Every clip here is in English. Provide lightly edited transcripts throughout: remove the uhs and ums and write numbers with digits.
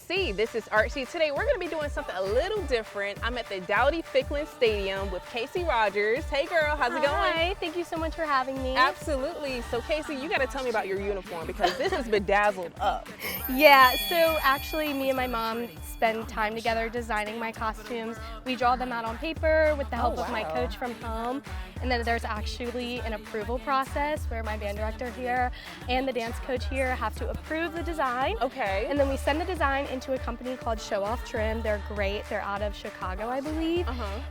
ENC. This is Artsy. Today we're going to be doing something a little different. I'm at the Dowdy-Ficklin Stadium with Kasey Rogers. Hey girl, how's it going? Hi, thank you so much for having me. Absolutely. So Kasey, you got to tell me about your uniform because this is bedazzled up. Yeah, so actually me and my mom spend time together designing my costumes. We draw them out on paper with the help of my coach from home. And then there's actually an approval process where my band director here and the dance coach here have to approve the design. Okay. And then we send the design into a company called Show Off Trim. They're great. They're out of Chicago, I believe.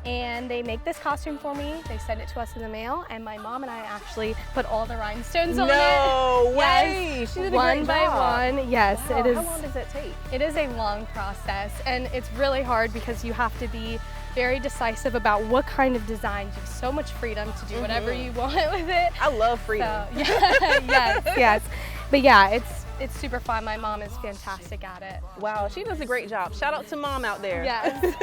And they make this costume for me. They send it to us in the mail, and my mom and I actually put all the rhinestones on it. No way! Yes. She did a one great by job. one. Yes, Wow. it is. How long does that take? It is a long process, and it's really hard because you have to be very decisive about what kind of design. You have so much freedom to do whatever you want with it. I love freedom. So, yes. But yeah, it's super fun. My mom is fantastic at it. Wow, she does a great job. Shout out to mom out there. Yes.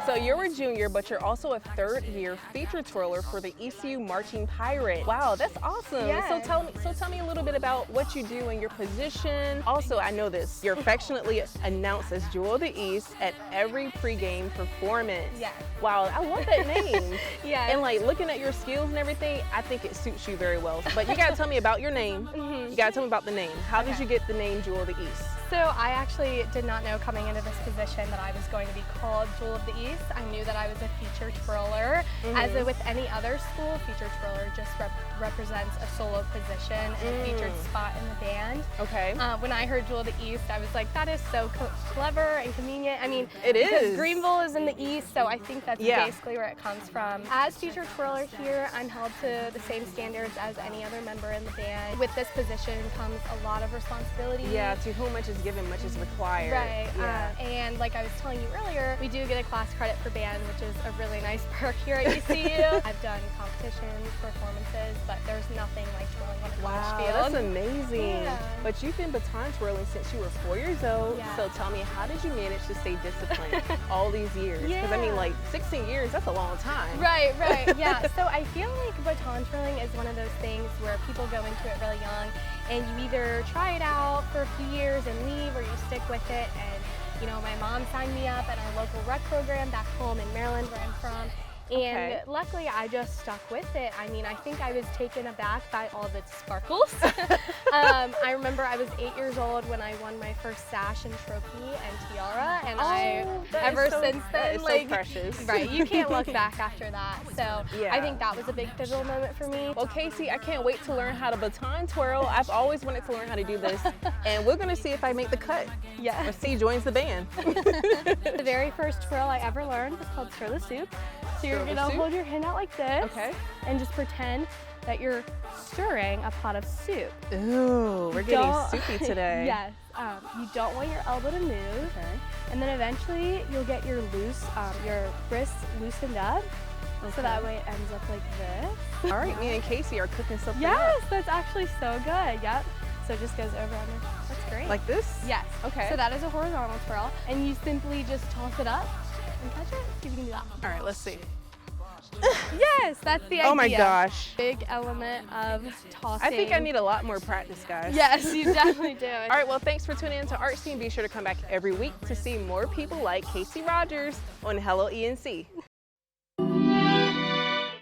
So you're a junior, but you're also a third-year feature twirler for the ECU Marching Pirates. Wow, that's awesome. Yes. So tell me a little bit about what you do and your position. Also, I know this, you're affectionately announced as Jewel of the East at every pregame performance. Yes. Wow, I love that name. Yes. And like looking at your skills and everything, I think it suits you very well. But you gotta tell me about your name. You gotta tell me about the name. How did you get the name Jewel of the East? So I actually did not know coming into this position that I was going to be called Jewel of the East. I knew that I was a feature twirler. As with any other school, feature twirler just represents a solo position and a featured spot in the band. Okay. When I heard Jewel of the East, I was like, that is so clever and convenient. I mean, it is. Because Greenville is in the East, so I think that's basically where it comes from. As feature twirler here, I'm held to the same standards as any other member in the band. With this position comes a lot of responsibility. Yeah, to whom much is given, much is required. Right. Yeah. And like I was telling you earlier, we do get a class credit for band, which is a really nice perk here at ECU. I've done competitions, performances, but there's nothing like twirling on a college field. That's amazing. Yeah. But you've been baton twirling since you were 4 years old. Yeah. So tell me, how did you manage to stay disciplined all these years? Because I mean, like 16 years, that's a long time. Right. Yeah. So I feel like baton twirling is one of those things where people go into it really young, and you either try it out for a few years and leave, or you stick with it. And you know, my mom signed me up at our local rec program back home in Maryland, where I'm from. And luckily, I just stuck with it. I mean, I think I was taken aback by all the sparkles. I remember I was 8 years old when I won my first sash and trophy and tiara, and ever since then, like, so precious. Right, you can't look back after that. So I think that was a big pivotal moment for me. Well, Kasey, I can't wait to learn how to baton twirl. I've always wanted to learn how to do this, and we're gonna see if I make the cut. Yeah. Or C joins the band. The very first twirl I ever learned was called stir the soup. So you're gonna hold your hand out like this, and just pretend that you're stirring a pot of soup. Ooh, we're getting soupy today. Yes. You don't want your elbow to move, and then eventually you'll get your wrists loosened up, so that way it ends up like this. All right, me and Kasey are cooking something up. Yes, that's actually so good. Yep. So it just goes over under. That's great. Like this? Yes. Okay. So that is a horizontal twirl, and you simply just toss it up and catch it. See if you can do that. All right, let's see. Yes, that's the idea. Oh my gosh. Big element of tossing. I think I need a lot more practice, guys. Yes, you definitely do. All right, well, thanks for tuning in to Artsy, and be sure to come back every week to see more people like Kasey Rogers on Hello ENC.